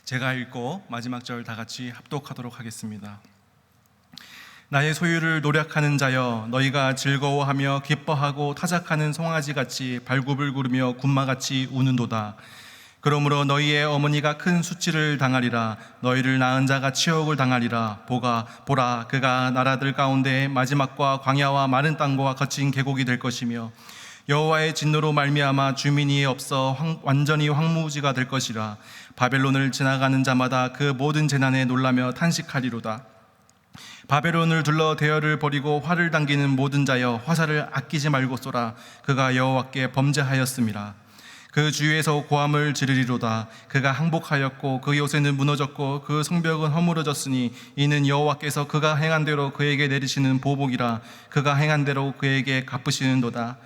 제가 읽고 마지막 절 다 같이 합독하도록 하겠습니다. 나의 소유를 노력하는 자여, 너희가 즐거워하며 기뻐하고 타작하는 송아지같이 발굽을 구르며 군마같이 우는도다. 그러므로 너희의 어머니가 큰 수치를 당하리라. 너희를 낳은 자가 치욕을 당하리라. 보라, 그가 나라들 가운데 마지막과 광야와 마른 땅과 거친 계곡이 될 것이며, 여호와의 진노로 말미암아 주민이 없어 완전히 황무지가 될 것이라. 바벨론을 지나가는 자마다 그 모든 재난에 놀라며 탄식하리로다. 바벨론을 둘러 대열을 벌이고 활을 당기는 모든 자여, 화살을 아끼지 말고 쏘라. 그가 여호와께 범죄하였음이라. 그 주위에서 고함을 지르리로다. 그가 항복하였고 그 요새는 무너졌고 그 성벽은 허물어졌으니 이는 여호와께서 그가 행한 대로 그에게 내리시는 보복이라. 그가 행한 대로 그에게 갚으시는도다.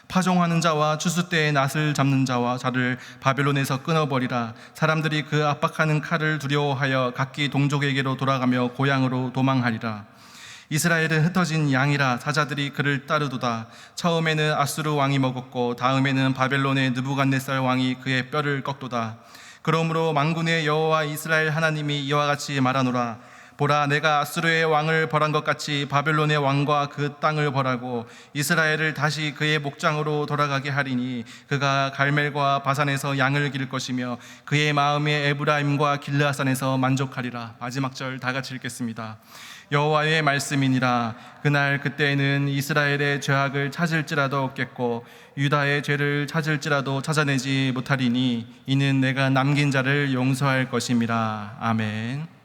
파종하는 자와 추수 때에 낫을 잡는 자를 바벨론에서 끊어버리라. 사람들이 그 압박하는 칼을 두려워하여 각기 동족에게로 돌아가며 고향으로 도망하리라. 이스라엘은 흩어진 양이라. 사자들이 그를 따르도다. 처음에는 아수르 왕이 먹었고 다음에는 바벨론의 느부갓네살 왕이 그의 뼈를 꺾도다. 그러므로 만군의 여호와 이스라엘 하나님이 이와 같이 말하노라. 보라, 내가 아수르의 왕을 벌한 것 같이 바벨론의 왕과 그 땅을 벌하고 이스라엘을 다시 그의 목장으로 돌아가게 하리니, 그가 갈멜과 바산에서 양을 기를 것이며 그의 마음에 에브라임과 길르앗산에서 만족하리라. 마지막 절 다 같이 읽겠습니다. 여호와의 말씀이니라. 그날 그때에는 이스라엘의 죄악을 찾을지라도 없겠고 유다의 죄를 찾을지라도 찾아내지 못하리니, 이는 내가 남긴 자를 용서할 것임이라. 아멘.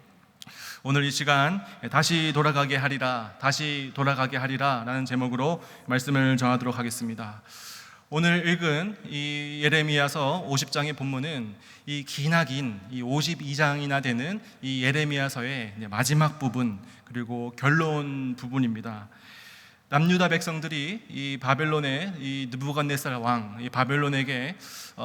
오늘 이 시간 다시 돌아가게 하리라, 다시 돌아가게 하리라 라는 제목으로 말씀을 전하도록 하겠습니다. 오늘 읽은 이 예레미야서 50장의 본문은 이 기나긴 이 52장이나 되는 이 예레미야서의 마지막 부분, 그리고 결론 부분입니다. 남유다 백성들이 이 바벨론의 이 느부갓네살 왕, 이 바벨론에게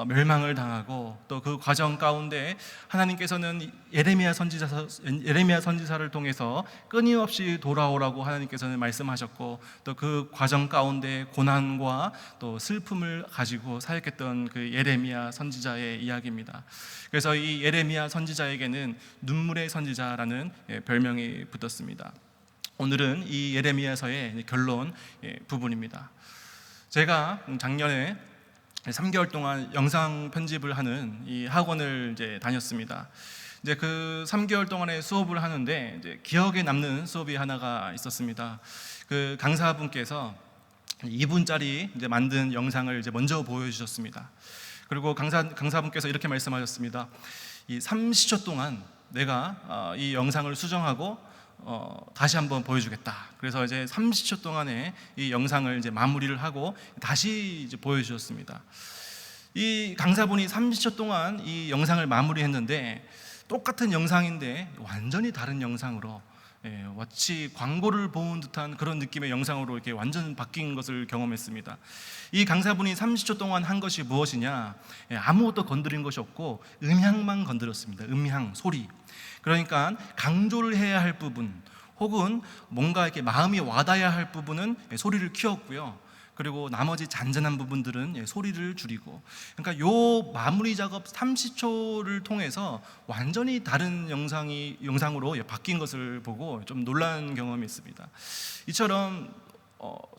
멸망을 당하고, 또 그 과정 가운데 하나님께서는 예레미야 선지자를 통해서 끊임없이 돌아오라고 하나님께서는 말씀하셨고, 또 그 과정 가운데 고난과 또 슬픔을 가지고 사역했던 그 예레미야 선지자의 이야기입니다. 그래서 이 예레미야 선지자에게는 눈물의 선지자라는 별명이 붙었습니다. 오늘은 이 예레미야서의 결론 부분입니다. 제가 작년에 3개월 동안 영상 편집을 하는 이 학원을 다녔습니다. 그 3개월 동안의 수업을 하는데 기억에 남는 수업이 하나가 있었습니다. 그 강사분께서 2분짜리 만든 영상을 먼저 보여주셨습니다. 그리고 강사분께서 이렇게 말씀하셨습니다. 이 30초 동안 내가 이 영상을 수정하고 다시 한번 보여주겠다. 그래서 30초 동안에 이 영상을 마무리를 하고 다시 보여주셨습니다. 이 강사분이 30초 동안 이 영상을 마무리했는데, 똑같은 영상인데 완전히 다른 영상으로, 마치 광고를 본 듯한 그런 느낌의 영상으로 이렇게 완전 바뀐 것을 경험했습니다. 이 강사분이 30초 동안 한 것이 무엇이냐? 아무것도 건드린 것이 없고 음향만 건드렸습니다. 음향, 소리. 그러니까 강조를 해야 할 부분, 혹은 뭔가 이렇게 마음이 와닿아야 할 부분은 소리를 키웠고요. 그리고 나머지 잔잔한 부분들은 소리를 줄이고, 그러니까 요 마무리 작업 30초를 통해서 완전히 다른 영상으로 바뀐 것을 보고 좀 놀란 경험이 있습니다. 이처럼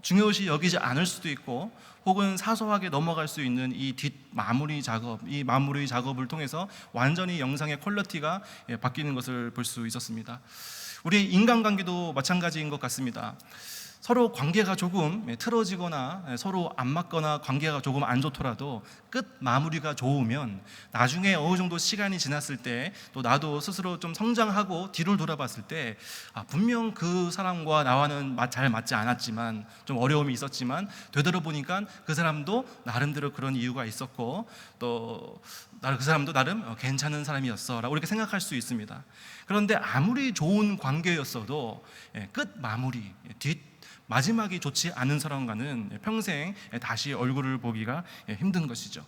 중요시 여기지 않을 수도 있고, 혹은 사소하게 넘어갈 수 있는 이 마무리 작업을 통해서 완전히 영상의 퀄리티가 바뀌는 것을 볼 수 있었습니다. 우리 인간관계도 마찬가지인 것 같습니다. 서로 관계가 조금 틀어지거나 서로 안 맞거나 관계가 조금 안 좋더라도 끝 마무리가 좋으면 나중에 어느 정도 시간이 지났을 때, 또 나도 스스로 좀 성장하고 뒤를 돌아봤을 때, 분명 그 사람과 나와는 잘 맞지 않았지만, 좀 어려움이 있었지만 되돌아보니까 그 사람도 나름대로 그런 이유가 있었고, 또 그 사람도 나름 괜찮은 사람이었어 라고 이렇게 생각할 수 있습니다. 그런데 아무리 좋은 관계였어도 끝 마무리, 마지막이 좋지 않은 사람과는 평생 다시 얼굴을 보기가 힘든 것이죠.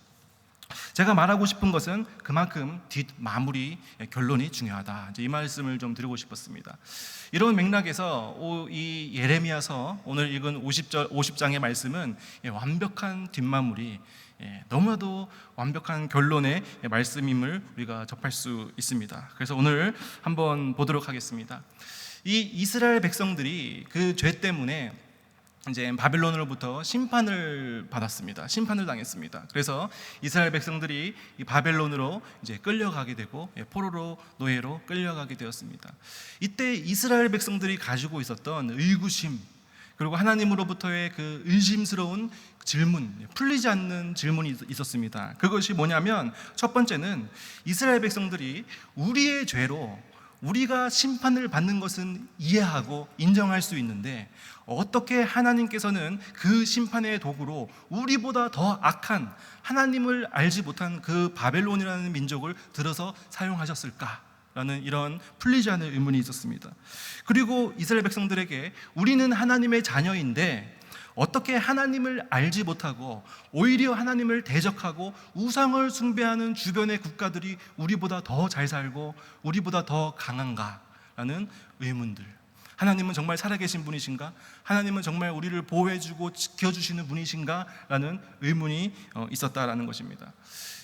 제가 말하고 싶은 것은 그만큼 뒷마무리, 결론이 중요하다, 이 말씀을 좀 드리고 싶었습니다. 이런 맥락에서 이 예레미야서 오늘 읽은 50장의 말씀은 완벽한 뒷마무리, 너무나도 완벽한 결론의 말씀임을 우리가 접할 수 있습니다. 그래서 오늘 한번 보도록 하겠습니다. 이 이스라엘 백성들이 그 죄 때문에 이제 바벨론으로부터 심판을 받았습니다. 심판을 당했습니다. 그래서 이스라엘 백성들이 이 바벨론으로 이제 끌려가게 되고 포로로 노예로 끌려가게 되었습니다. 이때 이스라엘 백성들이 가지고 있었던 의구심, 그리고 하나님으로부터의 그 의심스러운 질문, 풀리지 않는 질문이 있었습니다. 그것이 뭐냐면, 첫 번째는 이스라엘 백성들이 우리의 죄로 우리가 심판을 받는 것은 이해하고 인정할 수 있는데, 어떻게 하나님께서는 그 심판의 도구로 우리보다 더 악한, 하나님을 알지 못한 그 바벨론이라는 민족을 들어서 사용하셨을까? 라는 이런 풀리지 않을 의문이 있었습니다. 그리고 이스라엘 백성들에게 우리는 하나님의 자녀인데 어떻게 하나님을 알지 못하고 오히려 하나님을 대적하고 우상을 숭배하는 주변의 국가들이 우리보다 더 잘 살고 우리보다 더 강한가? 라는 의문들. 하나님은 정말 살아계신 분이신가? 하나님은 정말 우리를 보호해주고 지켜주시는 분이신가? 라는 의문이 있었다라는 것입니다.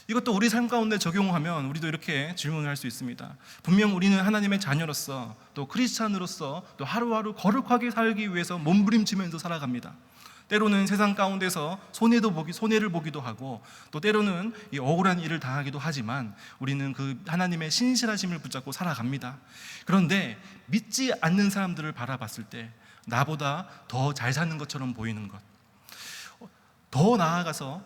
이것도 우리 삶 가운데 적용하면 우리도 이렇게 질문을 할 수 있습니다. 분명 우리는 하나님의 자녀로서, 또 크리스찬으로서 또 하루하루 거룩하게 살기 위해서 몸부림치면서 살아갑니다. 때로는 세상 가운데서 손해를 보기도 하고, 또 때로는 이 억울한 일을 당하기도 하지만 우리는 그 하나님의 신실하심을 붙잡고 살아갑니다. 그런데 믿지 않는 사람들을 바라봤을 때 나보다 더 잘 사는 것처럼 보이는 것, 더 나아가서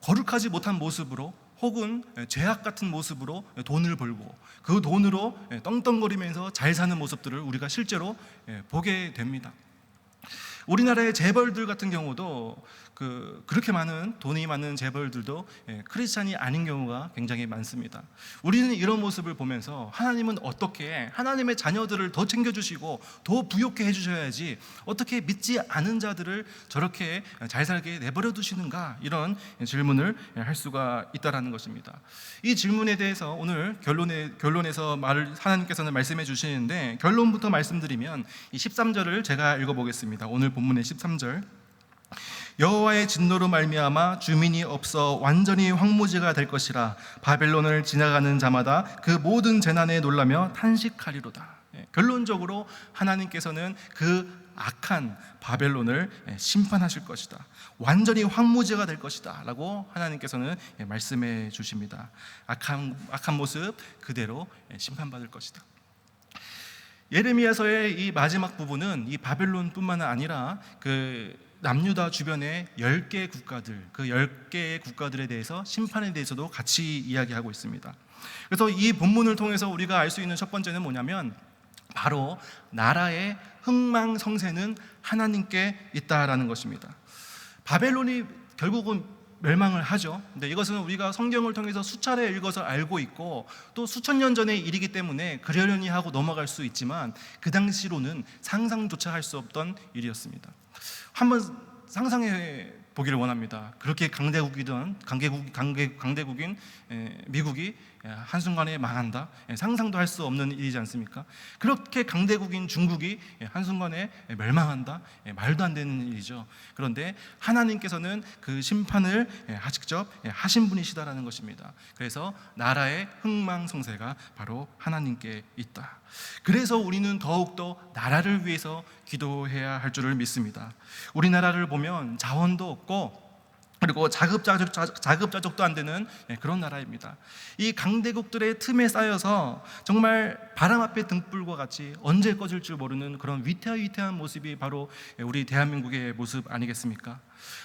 거룩하지 못한 모습으로 혹은 죄악 같은 모습으로 돈을 벌고 그 돈으로 떵떵거리면서 잘 사는 모습들을 우리가 실제로 보게 됩니다. 우리나라의 재벌들 같은 경우도 그렇게 많은 돈이 많은 재벌들도 크리스찬이 아닌 경우가 굉장히 많습니다. 우리는 이런 모습을 보면서 하나님은 어떻게 하나님의 자녀들을 더 챙겨주시고 더 부욕해 해주셔야지 어떻게 믿지 않은 자들을 저렇게 잘 살게 내버려 두시는가, 이런 질문을 할 수가 있다는 것입니다. 이 질문에 대해서 오늘 결론에서 하나님께서는 말씀해 주시는데, 결론부터 말씀드리면 이 13절을 제가 읽어보겠습니다. 오늘 본문의 13절. 여호와의 진노로 말미암아 주민이 없어 완전히 황무지가 될 것이라. 바벨론을 지나가는 자마다 그 모든 재난에 놀라며 탄식하리로다. 결론적으로 하나님께서는 그 악한 바벨론을 심판하실 것이다. 완전히 황무지가 될 것이다 라고 하나님께서는 말씀해 주십니다. 악한 모습 그대로 심판받을 것이다. 예레미야서의 이 마지막 부분은 이 바벨론뿐만 아니라 그 남유다 주변의 10개 국가들, 그 10개의 국가들에 대해서 심판에 대해서도 같이 이야기하고 있습니다. 그래서 이 본문을 통해서 우리가 알 수 있는 첫 번째는 뭐냐면, 바로 나라의 흥망성쇠는 하나님께 있다라는 것입니다. 바벨론이 결국은 멸망을 하죠. 근데 이것은 우리가 성경을 통해서 수차례 읽어서 알고 있고, 또 수천 년 전의 일이기 때문에 그러려니 하고 넘어갈 수 있지만, 그 당시로는 상상조차 할 수 없던 일이었습니다. 한번 상상해 보기를 원합니다. 그렇게 강대국인 미국이 한순간에 망한다? 상상도 할 수 없는 일이지 않습니까? 그렇게 강대국인 중국이 한순간에 멸망한다? 말도 안 되는 일이죠. 그런데 하나님께서는 그 심판을 직접 하신 분이시다라는 것입니다. 그래서 나라의 흥망성쇠가 바로 하나님께 있다. 그래서 우리는 더욱더 나라를 위해서 기도해야 할 줄을 믿습니다. 우리나라를 보면 자원도 없고, 그리고 자급자족도 안 되는 그런 나라입니다. 이 강대국들의 틈에 쌓여서 정말 바람 앞에 등불과 같이 언제 꺼질 줄 모르는 그런 위태한 모습이 바로 우리 대한민국의 모습 아니겠습니까?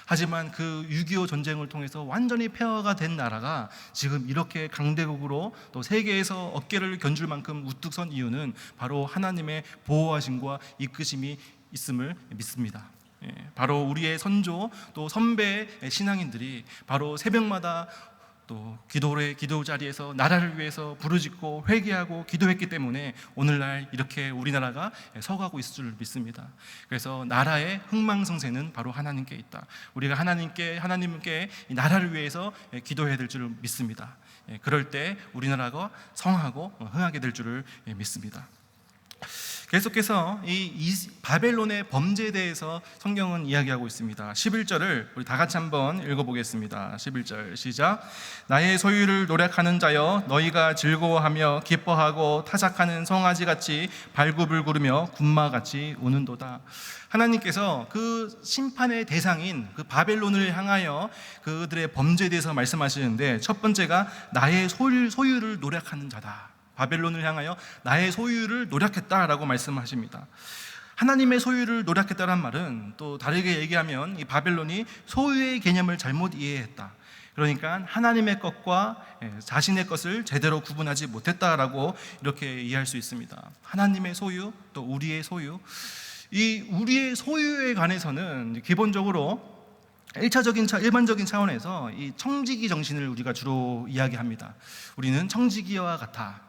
하지만 그 6.25 전쟁을 통해서 완전히 폐허가 된 나라가 지금 이렇게 강대국으로 또 세계에서 어깨를 견줄 만큼 우뚝 선 이유는 바로 하나님의 보호하심과 이끄심이 있음을 믿습니다. 바로 우리의 선조 또 선배 신앙인들이 바로 새벽마다 또 기도 자리에서 나라를 위해서 부르짖고 회개하고 기도했기 때문에 오늘날 이렇게 우리나라가 서가고 있을 줄 믿습니다. 그래서 나라의 흥망성쇠는 바로 하나님께 있다. 우리가 하나님께 이 나라를 위해서 기도해야 될 줄 믿습니다. 그럴 때 우리나라가 성하고 흥하게 될 줄을 믿습니다. 계속해서 이 바벨론의 범죄에 대해서 성경은 이야기하고 있습니다. 11절을 우리 다 같이 한번 읽어보겠습니다. 11절 시작. 나의 소유를 노력하는 자여 너희가 즐거워하며 기뻐하고 타작하는 송아지같이 발굽을 군마같이 우는도다. 하나님께서 그 심판의 대상인 그 바벨론을 향하여 그들의 범죄에 대해서 말씀하시는데, 첫 번째가 나의 소유를 노력하는 자다. 바벨론을 향하여 나의 소유를 노력했다라고 말씀하십니다. 하나님의 소유를 노력했다는 말은 또 다르게 얘기하면 이 바벨론이 소유의 개념을 잘못 이해했다. 그러니까 하나님의 것과 자신의 것을 제대로 구분하지 못했다라고 이렇게 이해할 수 있습니다. 하나님의 소유, 또 우리의 소유. 이 우리의 소유에 관해서는 기본적으로 일반적인 차원에서 이 청지기 정신을 우리가 주로 이야기합니다. 우리는 청지기와 같다.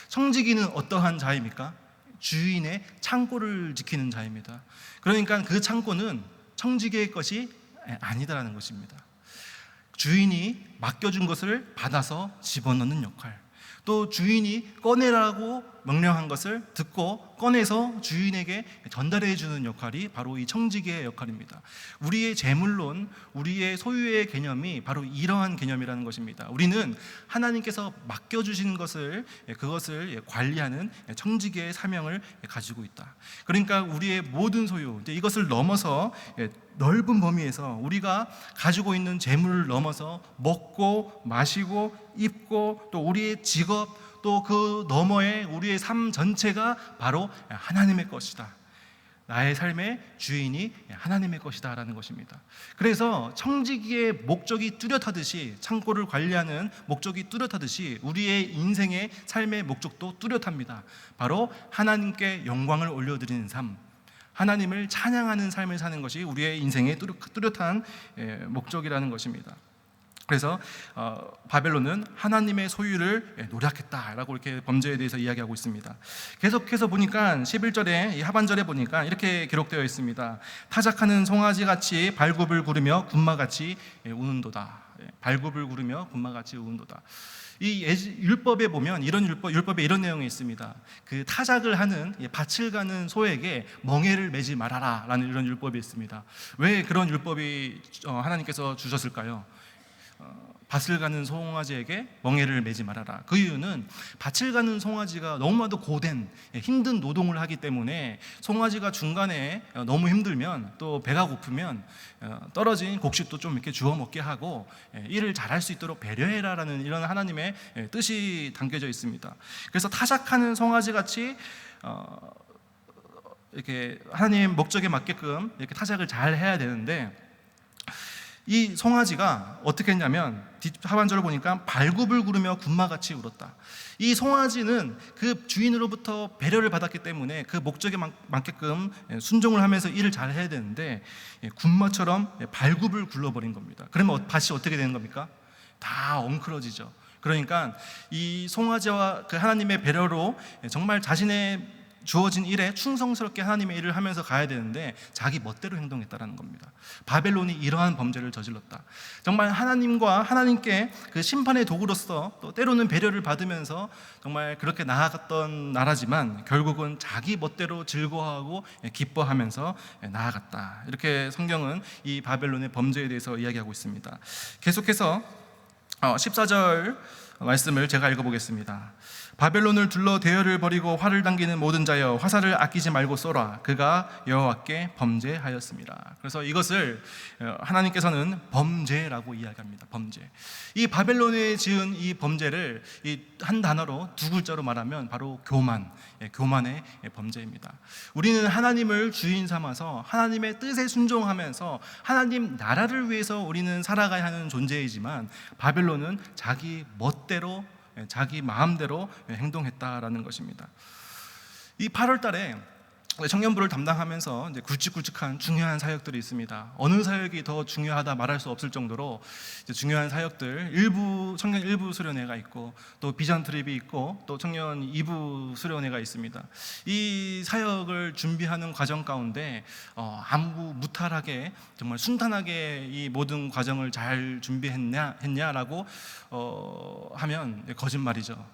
청지기는 어떠한 자입니까? 주인의 창고를 지키는 자입니다. 그러니까 그 창고는 청지기의 것이 아니다라는 것입니다. 주인이 맡겨준 것을 받아서 집어넣는 역할, 또 주인이 꺼내라고 명령한 것을 듣고 꺼내서 주인에게 전달해 주는 역할이 바로 이 청지기의 역할입니다. 우리의 재물론, 우리의 소유의 개념이 바로 이러한 개념이라는 것입니다. 우리는 하나님께서 맡겨주신 그것을 관리하는 청지기의 사명을 가지고 있다. 그러니까 우리의 모든 소유, 이것을 넘어서 넓은 범위에서 우리가 가지고 있는 재물을 넘어서 먹고 마시고 입고 또 우리의 직업, 또 그 너머에 우리의 삶 전체가 바로 하나님의 것이다. 나의 삶의 주인이 하나님의 것이다 라는 것입니다. 그래서 청지기의 목적이 뚜렷하듯이, 창고를 관리하는 목적이 뚜렷하듯이 우리의 인생의 삶의 목적도 뚜렷합니다. 바로 하나님께 영광을 올려드리는 삶, 하나님을 찬양하는 삶을 사는 것이 우리의 인생의 뚜렷한 목적이라는 것입니다. 그래서 바벨론은 하나님의 소유를 노력했다라고 이렇게 범죄에 대해서 이야기하고 있습니다. 계속해서 보니까 11절에 하반절에 보니까 이렇게 기록되어 있습니다. 타작하는 송아지같이 발굽을 구르며 군마같이 우는도다. 발굽을 구르며 군마같이 우는도다. 이 율법에 보면 율법에 이런 내용이 있습니다. 그 타작을 하는, 밭을 가는 소에게 멍에를 매지 말아라 라는 이런 율법이 있습니다. 왜 그런 율법이 하나님께서 주셨을까요? 밭을 가는 송아지에게 멍에를 매지 말아라. 그 이유는 밭을 가는 송아지가 너무나도 고된 힘든 노동을 하기 때문에 송아지가 중간에 너무 힘들면, 또 배가 고프면 떨어진 곡식도 좀 이렇게 주워 먹게 하고 일을 잘할 수 있도록 배려해라라는 이런 하나님의 뜻이 담겨져 있습니다. 그래서 타작하는 송아지같이 이렇게 하나님 목적에 맞게끔 이렇게 타작을 잘 해야 되는데, 이 송아지가 어떻게 했냐면 하반절을 보니까 발굽을 구르며 군마같이 울었다. 이 송아지는 그 주인으로부터 배려를 받았기 때문에 그 목적에 맞게끔 순종을 하면서 일을 잘 해야 되는데 군마처럼 발굽을 굴러버린 겁니다. 그러면 밭이 어떻게 되는 겁니까? 다 엉클어지죠. 그러니까 이 송아지와 그 하나님의 배려로 정말 자신의 주어진 일에 충성스럽게 하나님의 일을 하면서 가야 되는데 자기 멋대로 행동했다라는 겁니다. 바벨론이 이러한 범죄를 저질렀다. 정말 하나님께 그 심판의 도구로서, 또 때로는 배려를 받으면서 정말 그렇게 나아갔던 나라지만 결국은 자기 멋대로 즐거워하고 기뻐하면서 나아갔다. 이렇게 성경은 이 바벨론의 범죄에 대해서 이야기하고 있습니다. 계속해서 14절 말씀을 제가 읽어보겠습니다. 바벨론을 둘러 대열을 벌이고 활을 당기는 모든 자여 화살을 아끼지 말고 쏘라. 그가 여호와께 범죄하였습니다. 그래서 이것을 하나님께서는 범죄라고 이야기합니다. 범죄. 이 바벨론에 지은 이 범죄를 한 단어로, 두 글자로 말하면 바로 교만의 범죄입니다. 우리는 하나님을 주인 삼아서 하나님의 뜻에 순종하면서 하나님 나라를 위해서 우리는 살아가야 하는 존재이지만 바벨론은 자기 멋대로, 자기 마음대로 행동했다라는 것입니다. 이 8월 달에 청년부를 담당하면서 이제 굵직굵직한 중요한 사역들이 있습니다. 어느 사역이 더 중요하다 말할 수 없을 정도로 이제 중요한 사역들, 청년 일부 수련회가 있고, 또 비전 트립이 있고, 또 청년 2부 수련회가 있습니다. 이 사역을 준비하는 과정 가운데 아무 무탈하게 정말 순탄하게 이 모든 과정을 잘 준비했냐라고 하면 거짓말이죠.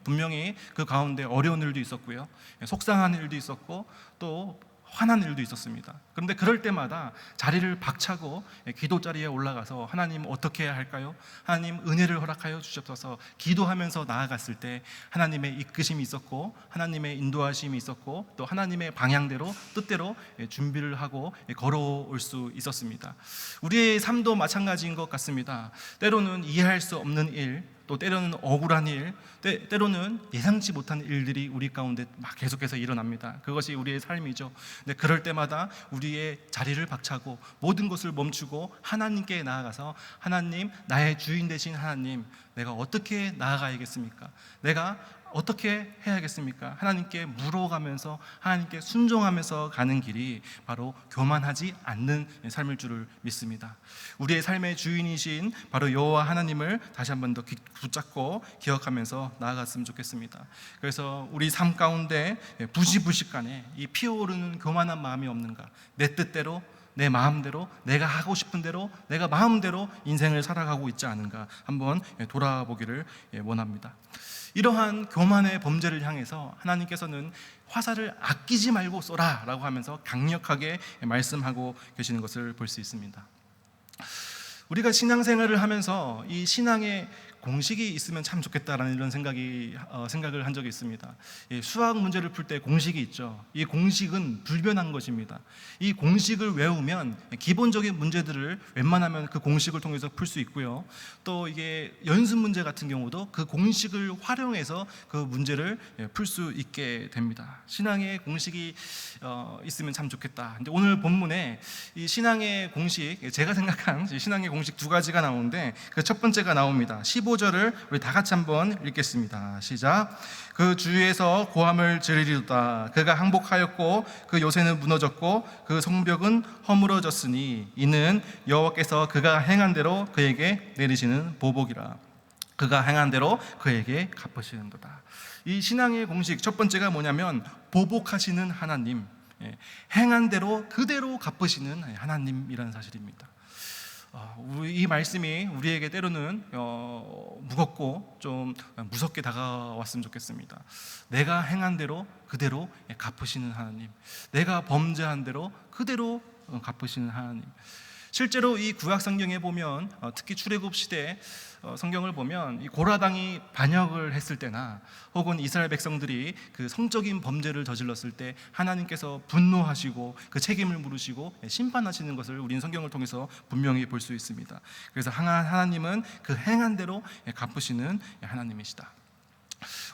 분명히 그 가운데 어려운 일도 있었고요, 속상한 일도 있었고, 또 화난 일도 있었습니다. 그런데 그럴 때마다 자리를 박차고 기도 자리에 올라가서 하나님 어떻게 해야 할까요? 하나님 은혜를 허락하여 주시옵소서 기도하면서 나아갔을 때 하나님의 이끄심이 있었고, 하나님의 인도하심이 있었고, 또 하나님의 방향대로 뜻대로 준비를 하고 걸어올 수 있었습니다. 우리의 삶도 마찬가지인 것 같습니다. 때로는 이해할 수 없는 일, 또 때로는 억울한 일, 때로는 예상치 못한 일들이 우리 가운데 막 계속해서 일어납니다. 그것이 우리의 삶이죠. 근데 그럴 때마다 우리의 자리를 박차고 모든 것을 멈추고 하나님께 나아가서, 하나님, 나의 주인 되신 하나님, 내가 어떻게 나아가야겠습니까? 내가 어떻게 해야겠습니까? 하나님께 물어가면서, 하나님께 순종하면서 가는 길이 바로 교만하지 않는 삶일 줄을 믿습니다. 우리의 삶의 주인이신 바로 여호와 하나님을 다시 한 번 더 붙잡고 기억하면서 나아갔으면 좋겠습니다. 그래서 우리 삶 가운데 부시부식간에 이 피어오르는 교만한 마음이 없는가? 내 뜻대로, 내 마음대로, 내가 하고 싶은 대로, 내가 마음대로 인생을 살아가고 있지 않은가 한번 돌아보기를 원합니다. 이러한 교만의 범죄를 향해서 하나님께서는 화살을 아끼지 말고 쏘라 라고 하면서 강력하게 말씀하고 계시는 것을 볼 수 있습니다. 우리가 신앙생활을 하면서 이 신앙의 공식이 있으면 참 좋겠다라는 이런 생각을 한 적이 있습니다. 수학 문제를 풀 때 공식이 있죠. 이 공식은 불변한 것입니다. 이 공식을 외우면 기본적인 문제들을 웬만하면 그 공식을 통해서 풀 수 있고요. 또 이게 연습 문제 같은 경우도 그 공식을 활용해서 그 문제를 풀 수 있게 됩니다. 신앙의 공식이 있으면 참 좋겠다. 근데 오늘 본문에 이 신앙의 공식, 제가 생각한 신앙의 공식 두 가지가 나오는데 그 첫 번째가 나옵니다. 15절을 우리 다 같이 한번 읽겠습니다. 시작. 그 주위에서 고함을 지르리로다. 그가 항복하였고 그 요새는 무너졌고 그 성벽은 허물어졌으니 이는 여호와께서 그가 행한 대로 그에게 내리시는 보복이라. 그가 행한 대로 그에게 갚으시는도다. 이 신앙의 공식 첫 번째가 뭐냐면 보복하시는 하나님, 행한 대로 그대로 갚으시는 하나님이라는 사실입니다. 이 말씀이 우리에게 때로는 무겁고 좀 무섭게 다가왔으면 좋겠습니다. 내가 행한 대로 그대로 갚으시는 하나님, 내가 범죄한 대로 그대로 갚으시는 하나님. 실제로 이 구약 성경에 보면 특히 출애굽 시대 성경을 보면 이 고라당이 반역을 했을 때나 혹은 이스라엘 백성들이 그 성적인 범죄를 저질렀을 때 하나님께서 분노하시고 그 책임을 물으시고 심판하시는 것을 우리는 성경을 통해서 분명히 볼 수 있습니다. 그래서 하나님은 그 행한 대로 갚으시는 하나님이시다.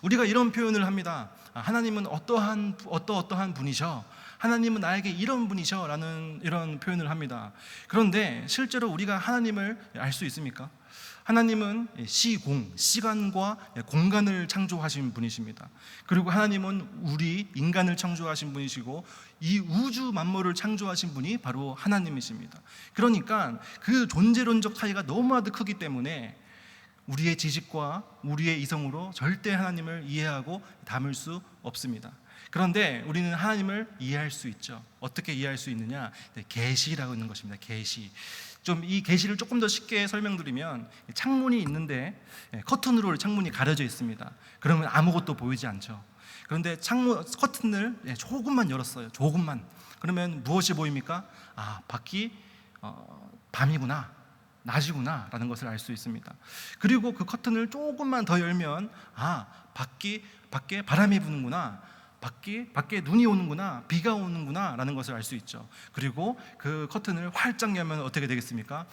우리가 이런 표현을 합니다. 하나님은 어떠한 분이셔, 하나님은 나에게 이런 분이셔 라는 이런 표현을 합니다. 그런데 실제로 우리가 하나님을 알 수 있습니까? 하나님은 시간과 공간을 창조하신 분이십니다. 그리고 하나님은 우리 인간을 창조하신 분이시고 이 우주 만물을 창조하신 분이 바로 하나님이십니다. 그러니까 그 존재론적 차이가 너무나도 크기 때문에 우리의 지식과 우리의 이성으로 절대 하나님을 이해하고 담을 수 없습니다. 그런데 우리는 하나님을 이해할 수 있죠. 어떻게 이해할 수 있느냐? 계시라고 하는 것입니다. 계시. 좀 이 계시를 조금 더 쉽게 설명드리면, 창문이 있는데 커튼으로 창문이 가려져 있습니다. 그러면 아무것도 보이지 않죠. 그런데 커튼을 조금만 열었어요. 조금만. 그러면 무엇이 보입니까? 밖이 밤이구나, 낮이구나 라는 것을 알 수 있습니다. 그리고 그 커튼을 조금만 더 열면 밖에 바람이 부는구나, 밖에 눈이 오는구나, 비가 오는구나 라는 것을 알 수 있죠. 그리고 그 커튼을 활짝 열면 어떻게 되겠습니까?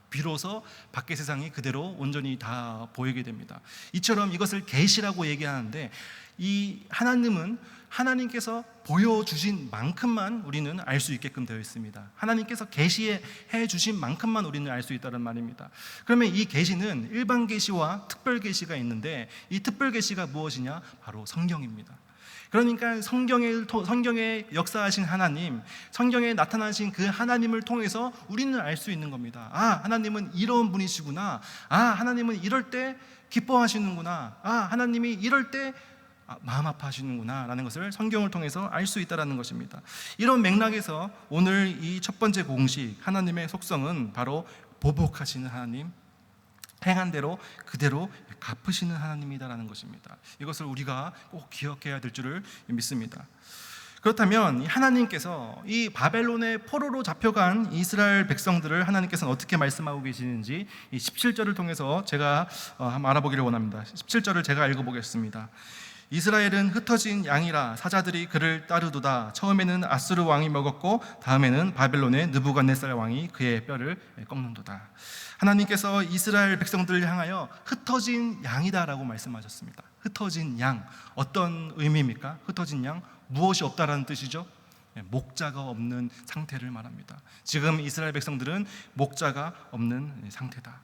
비로소 밖의 세상이 그대로 온전히 다 보이게 됩니다. 이처럼 이것을 계시라고 얘기하는데, 이 하나님은 하나님께서 보여주신 만큼만 우리는 알 수 있게끔 되어 있습니다. 하나님께서 계시해 주신 만큼만 우리는 알 수 있다는 말입니다. 그러면 이 계시는 일반 계시와 특별 계시가 있는데, 이 특별 계시가 무엇이냐? 바로 성경입니다. 그러니까 성경에 역사하신 하나님, 성경에 나타나신 그 하나님을 통해서 우리는 알 수 있는 겁니다. 아, 하나님은 이런 분이시구나. 아, 하나님은 이럴 때 기뻐하시는구나. 아, 하나님이 이럴 때 마음 아파하시는구나 라는 것을 성경을 통해서 알 수 있다는 것입니다. 이런 맥락에서 오늘 이 첫 번째 공식, 하나님의 속성은 바로 보복하시는 하나님, 행한 대로 그대로 갚으시는 하나님이다라는 것입니다. 이것을 우리가 꼭 기억해야 될 줄을 믿습니다. 그렇다면 하나님께서 이 바벨론의 포로로 잡혀간 이스라엘 백성들을 하나님께서는 어떻게 말씀하고 계시는지 이 17절을 통해서 제가 한번 알아보기를 원합니다. 17절을 제가 읽어보겠습니다. 이스라엘은 흩어진 양이라 사자들이 그를 따르도다. 처음에는 아수르 왕이 먹었고 다음에는 바벨론의 느부갓네살 왕이 그의 뼈를 꺾는도다. 하나님께서 이스라엘 백성들을 향하여 흩어진 양이다라고 말씀하셨습니다. 흩어진 양, 어떤 의미입니까? 흩어진 양, 무엇이 없다라는 뜻이죠? 목자가 없는 상태를 말합니다. 지금 이스라엘 백성들은 목자가 없는 상태다.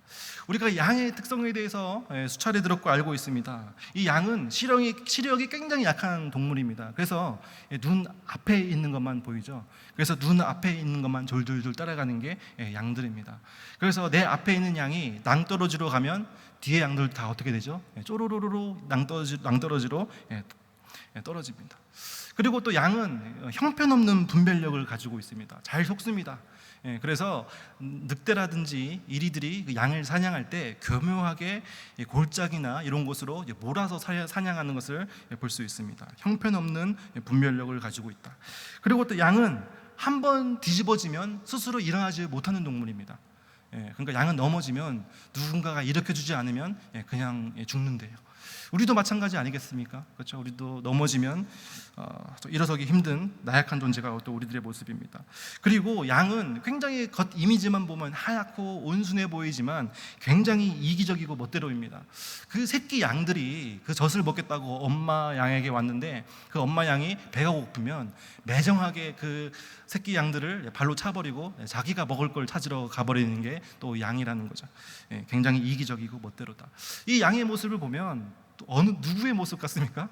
우리가 양의 특성에 대해서 수차례 들었고 알고 있습니다. 이 양은 시력이 굉장히 약한 동물입니다. 그래서 눈 앞에 있는 것만 보이죠. 그래서 눈 앞에 있는 것만 졸졸졸 따라가는 게 양들입니다. 그래서 내 앞에 있는 양이 낭떠러지로 가면 뒤에 양들 다 어떻게 되죠? 쪼로로로로 낭떠러지로 떨어집니다. 그리고 또 양은 형편없는 분별력을 가지고 있습니다. 잘 속습니다. 그래서 늑대라든지 이리들이 그 양을 사냥할 때 교묘하게 골짜기나 이런 곳으로 몰아서 사냥하는 것을 볼 수 있습니다. 형편없는 분별력을 가지고 있다. 그리고 또 양은 한번 뒤집어지면 스스로 일어나지 못하는 동물입니다. 그러니까 양은 넘어지면 누군가가 일으켜주지 않으면 그냥 죽는데요. 우리도 마찬가지 아니겠습니까? 그렇죠? 우리도 넘어지면 또 일어서기 힘든 나약한 존재가 또 우리들의 모습입니다. 그리고 양은 굉장히 겉 이미지만 보면 하얗고 온순해 보이지만 굉장히 이기적이고 멋대로입니다. 그 새끼 양들이 그 젖을 먹겠다고 엄마 양에게 왔는데 그 엄마 양이 배가 고프면 매정하게 그 새끼 양들을 발로 차버리고 자기가 먹을 걸 찾으러 가버리는 게 또 양이라는 거죠. 굉장히 이기적이고 멋대로다. 이 양의 모습을 보면 어느 누구의 모습 같습니까?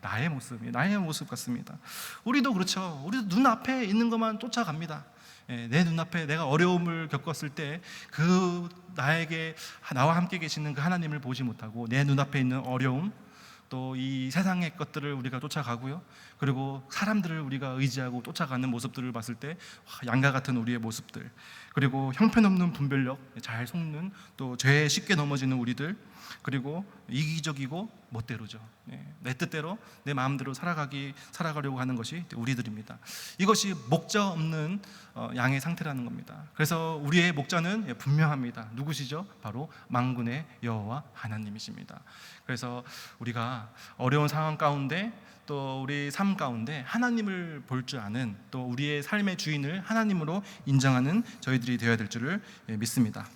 나의 모습 같습니다. 우리도 그렇죠. 우리도 눈앞에 있는 것만 쫓아갑니다. 내 눈앞에 내가 어려움을 겪었을 때 그 나와 함께 계시는 그 하나님을 보지 못하고 내 눈앞에 있는 어려움, 또 이 세상의 것들을 우리가 쫓아가고요. 그리고 사람들을 우리가 의지하고 쫓아가는 모습들을 봤을 때 양과 같은 우리의 모습들, 그리고 형편없는 분별력, 잘 속는, 또 죄에 쉽게 넘어지는 우리들, 그리고 이기적이고 멋대로죠. 내 뜻대로 내 마음대로 살아가려고 하는 것이 우리들입니다. 이것이 목자 없는 양의 상태라는 겁니다. 그래서 우리의 목자는 분명합니다. 누구시죠? 바로 만군의 여호와 하나님이십니다. 그래서 우리가 어려운 상황 가운데 또 우리 삶 가운데 하나님을 볼 줄 아는, 또 우리의 삶의 주인을 하나님으로 인정하는 저희들이 되어야 될 줄을 믿습니다.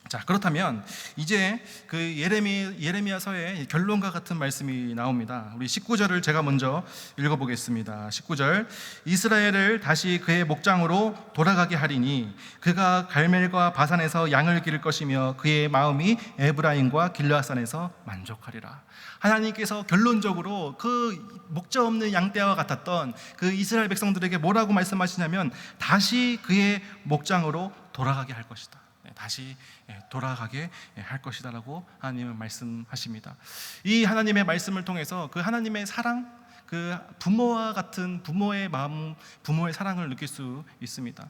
자, 그렇다면 이제 그 예레미야서의 결론과 같은 말씀이 나옵니다. 우리 19절을 제가 먼저 읽어보겠습니다. 19절, 이스라엘을 다시 그의 목장으로 돌아가게 하리니 그가 갈멜과 바산에서 양을 기를 것이며 그의 마음이 에브라임과 길르앗산에서 만족하리라. 하나님께서 결론적으로 그 목자 없는 양떼와 같았던 그 이스라엘 백성들에게 뭐라고 말씀하시냐면 다시 그의 목장으로 돌아가게 할 것이다. 다시 돌아가게 할 것이다 라고 하나님은 말씀하십니다. 이 하나님의 말씀을 통해서 그 하나님의 사랑, 그 부모와 같은 부모의 마음, 부모의 사랑을 느낄 수 있습니다.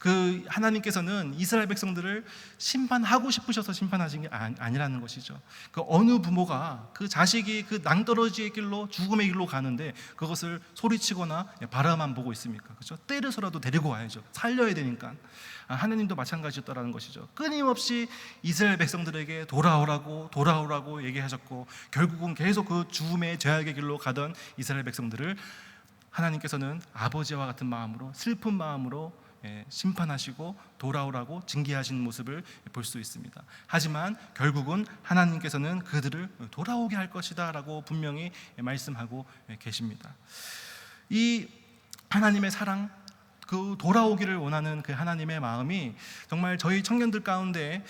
그 하나님께서는 이스라엘 백성들을 심판하고 싶으셔서 심판하신 게 아니라는 것이죠. 그 어느 부모가 그 자식이 그 낭떠러지의 길로, 죽음의 길로 가는데 그것을 소리치거나 바라만 보고 있습니까? 그렇죠? 때려서라도 데리고 와야죠. 살려야 되니까. 하나님도 마찬가지였다라는 것이죠. 끊임없이 이스라엘 백성들에게 돌아오라고 얘기하셨고, 결국은 계속 그 죽음의 죄악의 길로 가던 이스라엘 백성들을 하나님께서는 아버지와 같은 마음으로, 슬픈 마음으로 심판하시고 돌아오라고 징계하시는 모습을 볼 수 있습니다. 하지만 결국은 하나님께서는 그들을 돌아오게 할 것이다 라고 분명히 말씀하고 계십니다. 이 하나님의 사랑, 그 돌아오기를 원하는 그 하나님의 마음이 정말 저희 청년들 가운데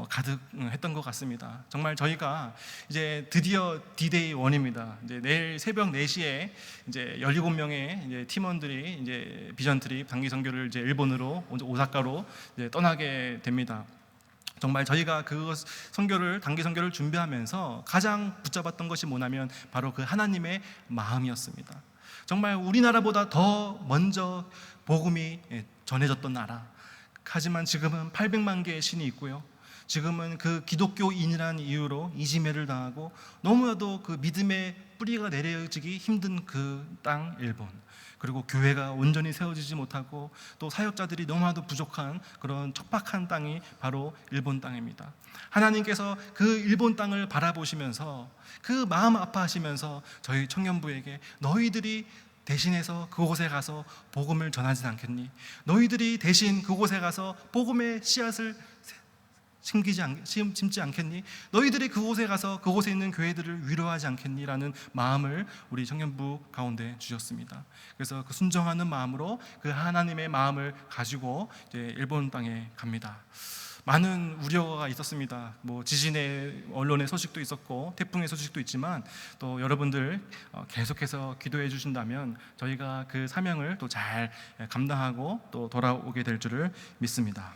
가득했던 것 같습니다. 정말 저희가 이제 드디어 D-Day 1입니다. 이제 내일 새벽 4시에 이제 17명의 이제 팀원들이 이제 비전 트립 단기 선교를 이제 일본으로 오사카로 이제 떠나게 됩니다. 정말 저희가 그 단기 선교를 준비하면서 가장 붙잡았던 것이 뭐냐면 바로 그 하나님의 마음이었습니다. 정말 우리나라보다 더 먼저 복음이 전해졌던 나라. 하지만 지금은 800만 개의 신이 있고요. 지금은 그 기독교인이라는 이유로 이지매를 당하고 너무나도 그 믿음의 뿌리가 내려지기 힘든 그 땅 일본. 그리고 교회가 온전히 세워지지 못하고 또 사역자들이 너무나도 부족한 그런 척박한 땅이 바로 일본 땅입니다. 하나님께서 그 일본 땅을 바라보시면서 그 마음 아파하시면서 저희 청년부에게 너희들이 대신해서 그곳에 가서 복음을 전하지 않겠니? 너희들이 대신 그곳에 가서 복음의 씨앗을 심지 않겠니? 너희들이 그곳에 가서 그곳에 있는 교회들을 위로하지 않겠니? 라는 마음을 우리 청년부 가운데 주셨습니다. 그래서 그 순정하는 마음으로 그 하나님의 마음을 가지고 이제 일본 땅에 갑니다. 많은 우려가 있었습니다. 지진의 언론의 소식도 있었고 태풍의 소식도 있지만 또 여러분들 계속해서 기도해 주신다면 저희가 그 사명을 또 잘 감당하고 또 돌아오게 될 줄을 믿습니다.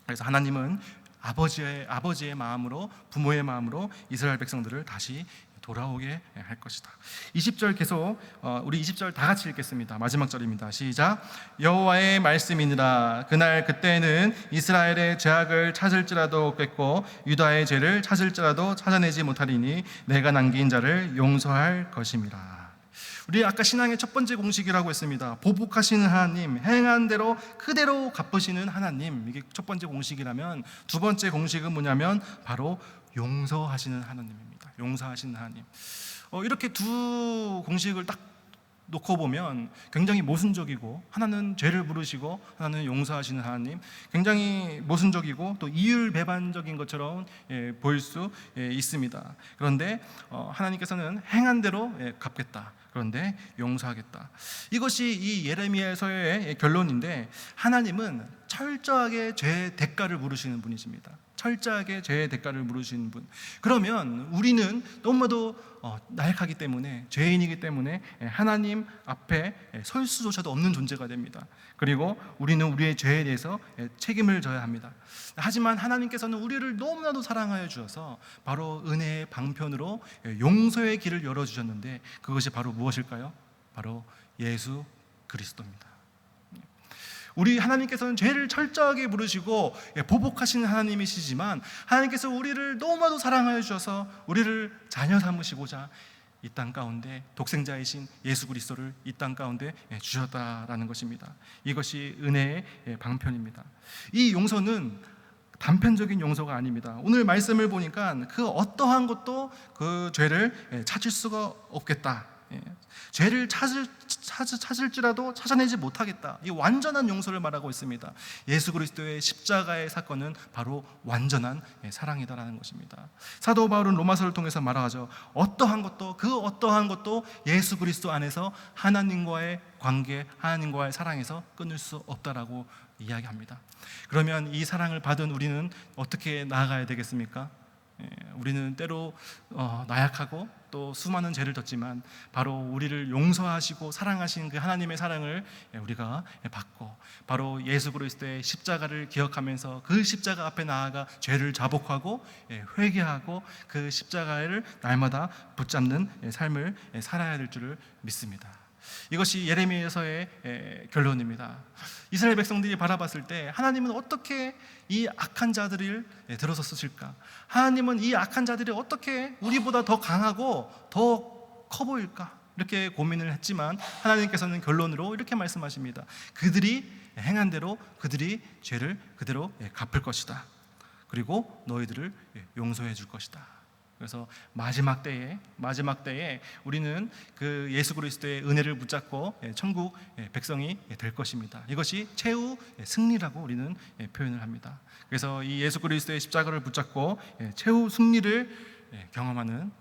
그래서 하나님은 아버지의 마음으로, 부모의 마음으로 이스라엘 백성들을 다시 돌아오게 할 것이다. 20절 계속 우리 20절 다 같이 읽겠습니다. 마지막 절입니다. 시작. 여호와의 말씀이니라. 그날 그때는 이스라엘의 죄악을 찾을지라도 없겠고 유다의 죄를 찾을지라도 찾아내지 못하리니 내가 남긴 자를 용서할 것임이라. 우리 아까 신앙의 첫 번째 공식이라고 했습니다. 보복하시는 하나님, 행한 대로 그대로 갚으시는 하나님. 이게 첫 번째 공식이라면 두 번째 공식은 뭐냐면 바로 용서하시는 하나님입니다. 용서하시는 하나님. 이렇게 두 공식을 딱 놓고 보면 굉장히 모순적이고, 하나는 죄를 부르시고 하나는 용서하시는 하나님, 굉장히 모순적이고 또 이율배반적인 것처럼 보일 수 있습니다. 그런데 하나님께서는 행한 대로 갚겠다, 그런데 용서하겠다. 이것이 이 예레미야서의 결론인데, 하나님은 철저하게 죄의 대가를 물으시는 분이십니다. 철저하게 죄의 대가를 물으시는 분. 그러면 우리는 너무나도 나약하기 때문에, 죄인이기 때문에 하나님 앞에 설 수조차도 없는 존재가 됩니다. 그리고 우리는 우리의 죄에 대해서 책임을 져야 합니다. 하지만 하나님께서는 우리를 너무나도 사랑하여 주셔서 바로 은혜의 방편으로 용서의 길을 열어주셨는데, 그것이 바로 무엇일까요? 바로 예수 그리스도입니다. 우리 하나님께서는 죄를 철저하게 물으시고 보복하시는 하나님이시지만, 하나님께서 우리를 너무나도 사랑하여 주셔서 우리를 자녀 삼으시고자 이 땅 가운데 독생자이신 예수 그리스도를 이 땅 가운데 주셨다라는 것입니다. 이것이 은혜의 방편입니다. 이 용서는 단편적인 용서가 아닙니다. 오늘 말씀을 보니까 그 어떠한 것도 그 죄를 찾을 수가 없겠다, 죄를 찾을지라도 찾아내지 못하겠다, 이 완전한 용서를 말하고 있습니다. 예수 그리스도의 십자가의 사건은 바로 완전한 사랑이다라는 것입니다. 사도 바울은 로마서를 통해서 말하죠. 어떠한 것도 예수 그리스도 안에서 하나님과의 관계, 하나님과의 사랑에서 끊을 수 없다라고 이야기합니다. 그러면 이 사랑을 받은 우리는 어떻게 나아가야 되겠습니까? 우리는 때로 나약하고 또 수많은 죄를 졌지만 바로 우리를 용서하시고 사랑하신 그 하나님의 사랑을 우리가 받고, 바로 예수 그리스도의 십자가를 기억하면서 그 십자가 앞에 나아가 죄를 자복하고 회개하고 그 십자가를 날마다 붙잡는 삶을 살아야 될 줄을 믿습니다. 이것이 예레미야서의 결론입니다. 이스라엘 백성들이 바라봤을 때 하나님은 어떻게 이 악한 자들을 들어섰을까? 하나님은 이 악한 자들이 어떻게 우리보다 더 강하고 더 커 보일까? 이렇게 고민을 했지만 하나님께서는 결론으로 이렇게 말씀하십니다. 그들이 행한 대로 그들이 죄를 그대로 갚을 것이다. 그리고 너희들을 용서해 줄 것이다. 그래서 마지막 때에 우리는 그 예수 그리스도의 은혜를 붙잡고 천국 백성이 될 것입니다. 이것이 최후 승리라고 우리는 표현을 합니다. 그래서 이 예수 그리스도의 십자가를 붙잡고 최후 승리를 경험하는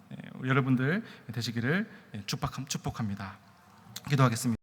여러분들 되시기를 축복합니다. 기도하겠습니다.